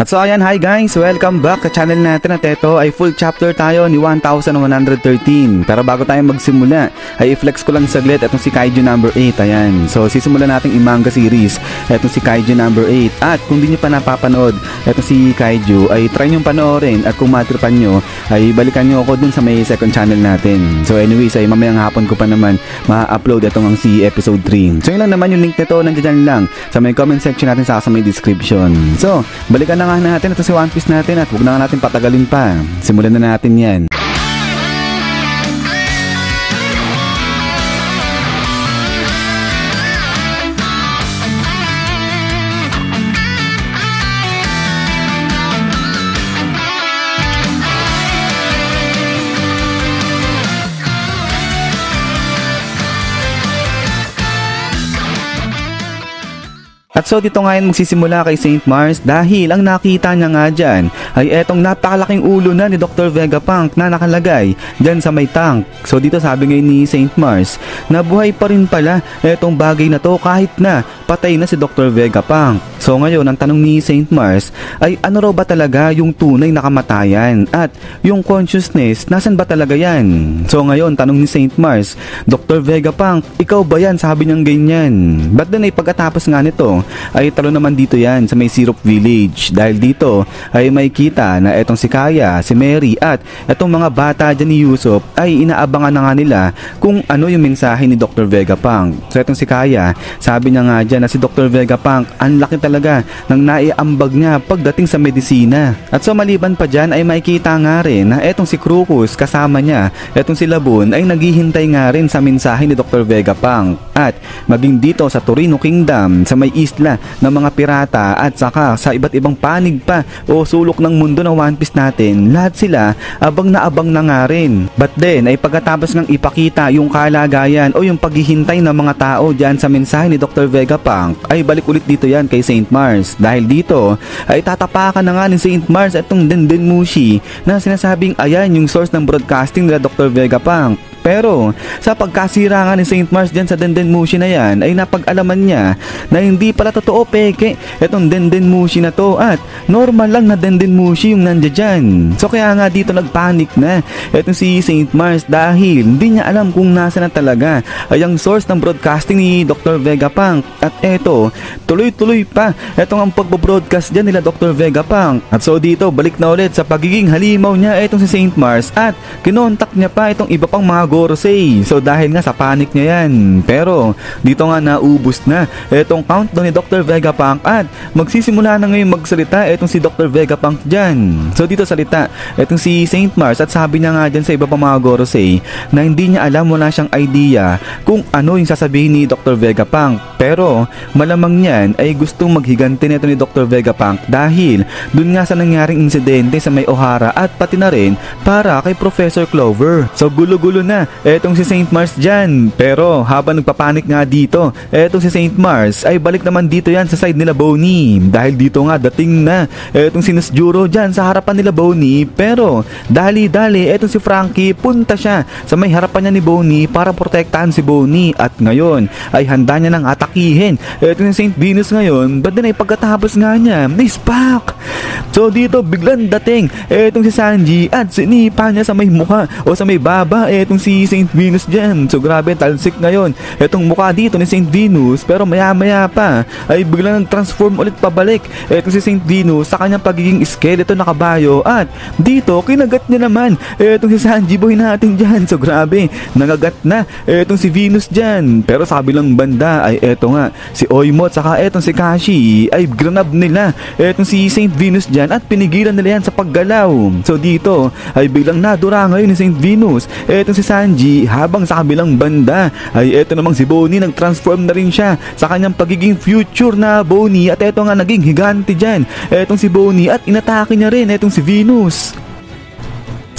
At so ayan, hi guys! Welcome back sa channel natin at ito ay full chapter tayo ni 1113. Pero bago tayo magsimula, ay i-flex ko lang saglit itong si Kaiju number 8. Ayan, so sisimulan natin i-manga series itong si Kaiju number 8. At kung di nyo pa napapanood itong si Kaiju, ay try nyo panoorin. At kung matripan nyo, ay balikan nyo ako dun sa may second channel natin. So anyways, ay mamayang hapon ko pa naman ma-upload itong ang si episode 3. So yun lang naman yung link nito, nandiyan lang sa may comment section natin sa may description. So, balikan na natin ito si One Piece natin at huwag na natin patagalin pa. Simulan na natin yan. At so dito ngayon magsisimula kay Saint Mars dahil ang nakita niya nga dyan ay etong napakalaking ulo na ni Dr. Vegapunk na nakalagay dyan sa may tank. So dito sabi ngayon ni Saint Mars na buhay pa rin pala etong bagay na to kahit na patay na si Dr. Vegapunk. So ngayon ang tanong ni Saint Mars ay ano raw ba talaga yung tunay na kamatayan at yung consciousness nasan ba talaga yan? So ngayon tanong ni Saint Mars, Dr. Vegapunk, ikaw ba yan? Sabi niyang ganyan. But then ay pagkatapos nga nito ay talo naman dito yan sa may Syrup Village dahil dito ay may kita na etong si Kaya, si Mary at etong mga bata dyan ni Usopp ay inaabangan na nga nila kung ano yung mensahe ni Dr. Vegapunk. So etong si Kaya, sabi niya nga dyan na si Dr. Vegapunk ang laki talaga ng naiambag niya pagdating sa medisina. At so maliban pa dyan ay makikita nga rin na etong si Crocus kasama niya, etong si Labun ay naghihintay nga rin sa mensahe ni Dr. Vegapunk. At maging dito sa Torino Kingdom sa may isla ng mga pirata at saka sa iba't ibang panig pa o sulok ng mundo ng One Piece natin, lahat sila abang na nga rin. But then ay pagkatapos ng ipakita yung kalagayan o yung paghihintay ng mga tao dyan sa mensahe ni Dr. Vegapunk ay balik ulit dito yan kay Saint Mars dahil dito ay tatapakan na nga ni Saint Mars itong Denden Mushi na sinasabing ayan yung source ng broadcasting nila Dr. Vegapunk. Pero sa pagkasira nga ni Saint Mars dyan sa Denden Mushi na yan ay napag-alaman niya na hindi pala totoo peke itong Denden Mushi na to at normal lang na Denden Mushi yung nandiyan dyan. So kaya nga dito nagpanik na itong si Saint Mars dahil hindi niya alam kung nasa na talaga ay ang source ng broadcasting ni Dr. Vegapunk. At eto, tuloy-tuloy pa itong ang pagbobroadcast dyan nila Dr. Vegapunk. At so dito balik na ulit sa pagiging halimaw niya itong si Saint Mars at kinontak niya pa itong iba pang mga Gorosei. So dahil nga sa panic niya yan. Pero dito nga naubos na etong countdown ni Dr. Vegapunk at magsisimula na ngayon magsalita etong si Dr. Vegapunk dyan. So dito salita etong si Saint Mars at sabi niya nga dyan sa iba pang mga Gorosei na hindi niya alam, wala siyang idea kung ano yung sasabihin ni Dr. Vegapunk. Pero malamang niyan ay gustong maghiganti nito ni Dr. Vegapunk dahil dun nga sa nangyaring insidente sa may Ohara at pati na rin para kay Professor Clover. So gulo-gulo na etong si Saint Mars dyan. Pero habang nagpapanik nga dito etong si Saint Mars ay balik naman dito yan sa side nila Bonnie dahil dito nga dating na etong si Nesjuro dyan sa harapan nila Bonnie. Pero dali-dali etong si Frankie punta siya sa may harapan niya ni Bonnie para protektahan si Bonnie at ngayon ay handa niya nang atakihin etong si Saint Venus ngayon. But then ay pagkatapos nga niya is back. So dito biglang dating etong si Sanji at sinipa niya sa may mukha o sa may baba etong si Saint Venus dyan. So grabe talsik ngayon etong mukha dito ni Saint Venus. Pero maya maya pa ay biglang nag-transform ulit pabalik etong si Saint Venus sa kanyang pagiging skeleton na kabayo. At dito kinagat niya naman etong si Sanji boy natin dyan. So grabe nagagat na etong si Venus dyan. Pero sa kabilang banda ay eto nga si Oimo at saka etong si Kashi ay granab nila etong si Saint Venus dyan at pinigilan nila yan sa paggalaw. So dito ay biglang nadura ngayon ni Saint Venus etong si Sanji habang sa kabilang banda ay eto namang si Bonnie nag-transform na rin siya sa kanyang pagiging future na Bonnie at eto nga naging higante dyan etong si Bonnie at inatake niya rin etong si Venus.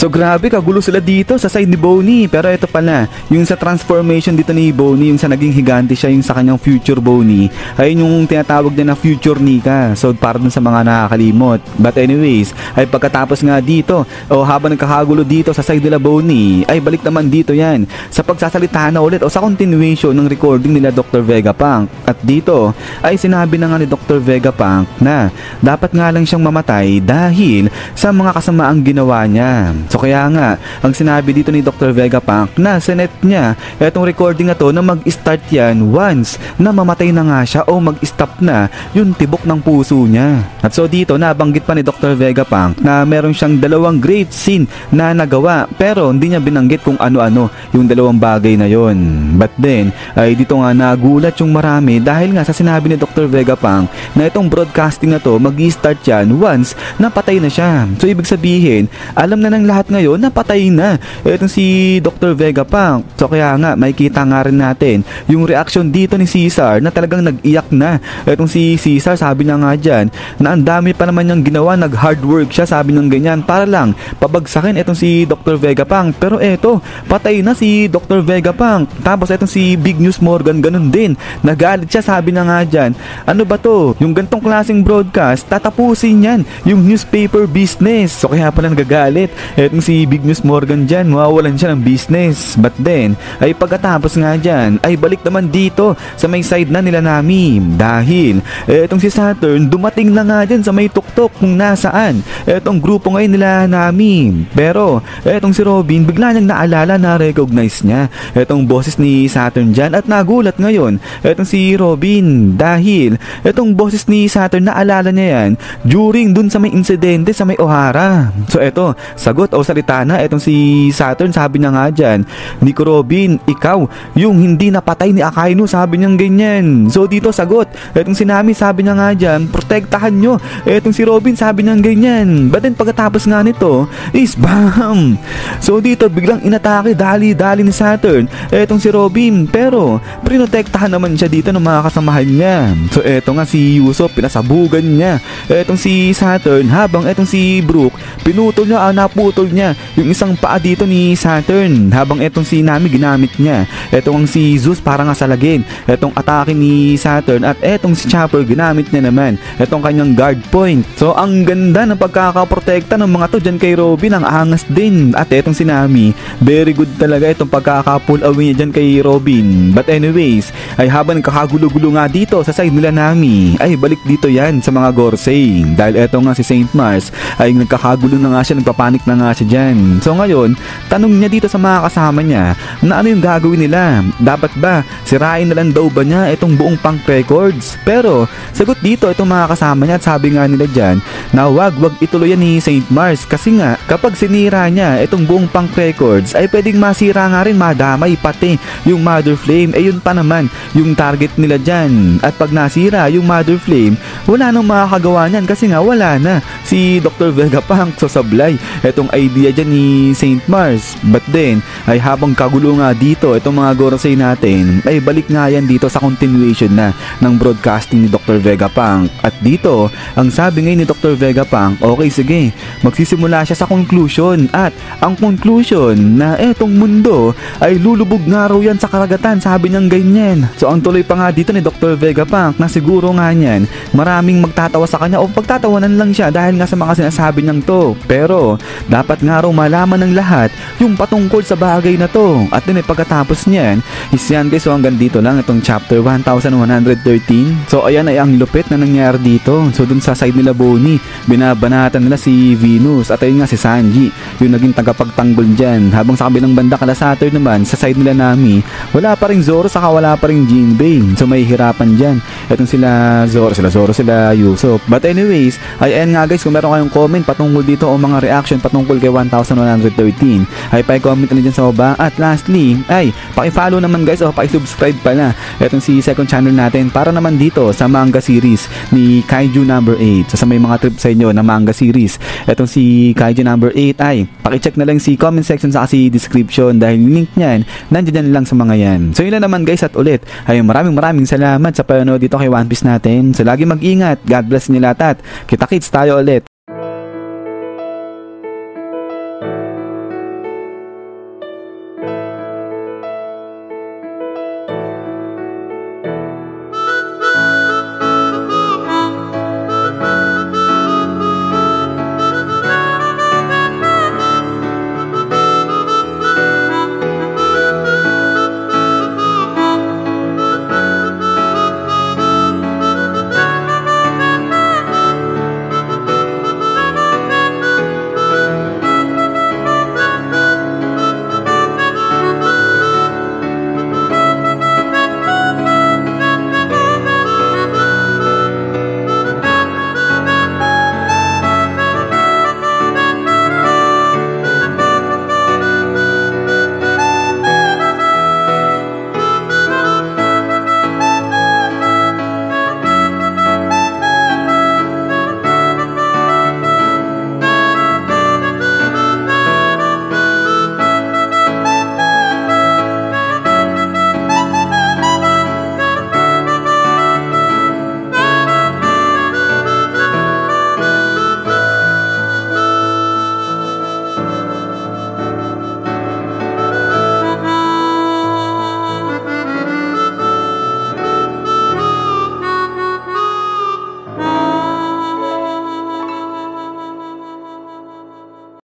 So grabe, kagulo sila dito sa side ni Bonnie. Pero ito pala, yung sa transformation dito ni Bonnie, yung sa naging higante siya, yung sa kanyang future Bonnie, ay yung tinatawag niya na future Nika. So para dun sa mga nakakalimot. But anyways, ay pagkatapos nga dito, o habang nagkakagulo dito sa side nila Bonnie, ay balik naman dito yan sa pagsasalita na ulit o sa continuation ng recording nila Dr. Vegapunk. At dito ay sinabi na nga ni Dr. Vegapunk na dapat nga lang siyang mamatay dahil sa mga kasamaang ginawa niya. So kaya nga, ang sinabi dito ni Dr. Vegapunk na sinet niya etong recording na to na mag-start yan once na mamatay na nga siya o mag-stop na yung tibok ng puso niya. At so dito nabanggit pa ni Dr. Vegapunk na meron siyang dalawang great scene na nagawa pero hindi niya binanggit kung ano-ano yung dalawang bagay na yon. But then ay dito nga nagulat yung marami dahil nga sa sinabi ni Dr. Vegapunk na itong broadcasting na to mag-start yan once na patay na siya. So ibig sabihin, alam na ng lahat ngayon na patay na itong si Dr. Vegapunk. So kaya nga makikita nga rin natin yung reaction dito ni Caesar na talagang nag-iyak na. Itong si Caesar, sabi niya nga dyan na ang dami pa naman niyang ginawa, nag-hard work siya, sabi niyang ganyan, para lang pabagsakin itong si Dr. Vegapunk. Pero eto, patay na si Dr. Vegapunk. Tapos itong si Big News Morgan, ganun din. Nagalit siya, sabi niya nga dyan, ano ba to? Yung gantong klaseng broadcast, tatapusin yan yung newspaper business. So kaya pala nagagalit etong si Big News Morgan dyan, mawawalan siya ng business. But then, ay pagkatapos nga dyan, ay balik naman dito sa may side na nila Nami. Dahil, etong si Saturn, dumating na nga dyan sa may tuktok kung nasaan etong grupo ngayon nila Nami. Pero, etong si Robin, bigla niyang naalala, na-recognize niya etong boses ni Saturn dyan at nagulat ngayon etong si Robin. Dahil, etong boses ni Saturn, naalala niya yan during dun sa may insidente sa may O'Hara. So eto, sagot o salita na etong si Saturn, sabi niya nga dyan, Nico Robin, ikaw yung hindi napatay ni Akainu, sabi niyang ganyan. So dito sagot etong si Nami, sabi niya nga dyan, protektahan nyo etong si Robin, sabi niyang ganyan. But then pagkatapos nga nito is BAM! So dito biglang inatake dali-dali ni Saturn etong si Robin, pero prinotektahan naman siya dito ng mga kasamahan niya. So eto nga si Yusuf, pinasabugan niya etong si Saturn, habang etong si Brook pinutol niya, naputol niya yung isang paa dito ni Saturn, habang etong si Nami ginamit niya etong si Zeus para nga salagin etong atake ni Saturn, at etong si Chopper ginamit niya naman etong kanyang guard point. So ang ganda ng pagkakaprotekta ng mga to dyan kay Robin, ang angas din. At etong si Nami, very good talaga itong pagkaka-pull away niya dyan kay Robin. But anyways, ay habang nagkakagulo-gulo nga dito sa side nila Nami, ay balik dito yan sa mga Gorsei. Dahil eto nga si Saint Mars ay nagkakagulo na nga siya, nagpapanik na nga siya dyan. So ngayon, tanong niya dito sa mga kasama niya na ano yung gagawin nila. Dapat ba sirain na lang daw ba niya itong buong Punk Records? Pero sagot dito itong mga kasama niya, at sabi nga nila dyan na wag ituloy yan ni Saint Mars, kasi nga kapag sinira niya itong buong Punk Records ay pwedeng masira nga rin, madamay pati yung Mother Flame. Eh yun pa naman yung target nila dyan, at pag nasira yung Mother Flame, wala nang makakagawa niyan kasi nga wala na si Dr. Vegapunk. So sablay itong idea dyan ni Saint Mars. But then ay habang kagulo nga dito itong mga Gorosei natin, ay balik nga yan dito sa continuation na ng broadcasting ni Dr. Vegapunk. At dito ang sabi ngayon ni Dr. Vegapunk, okay sige, magsisimula siya sa conclusion, at ang conclusion na etong mundo ay lulubog nga raw yan sa karagatan, sabi niyang ganyan. So ang tuloy pa nga dito ni Dr. Vegapunk na siguro nga niyan maraming magtatawa sa kanya o pagtatawanan lang siya dahil nga sa mga sinasabi niyang to, pero dapat nga raw malaman ng lahat yung patungkol sa bagay na to. At din pagkatapos niyan is yan guys, so hanggang dito lang itong chapter 1113. So ayan ay ang lupit na nangyari dito. So dun sa side nila Bonnie, binabanatan nila si Venus, at ayun nga si Sanji yung naging tagapagtanggol dyan, habang sa kabilang banda kala Saturn naman sa side nila Nami, wala pa ring Zoro, saka wala pa ring Jinbei. So may hirapan dyan itong sila Zoro, sila Yusuf. But anyways, ay ayan nga guys, kung meron kayong comment patungkol dito o mga reaction patungkol kay 1113, ay pa-comment na dyan sa baba. At lastly, ay paki-follow naman guys o paki-subscribe pala itong si second channel natin para naman dito sa manga series ni Kaiju number 8. So sa may mga trip sa inyo na manga series itong si Kaiju number 8, ay paki-check na lang si comment section sa si description, dahil link niyan nandiyan lang sa mga yan. So yun lang naman guys, at ulit ay maraming salamat sa panonood dito kay One Piece natin. So lagi mag-ingat, God bless niyo lahat, at kita-kits tayo ulit.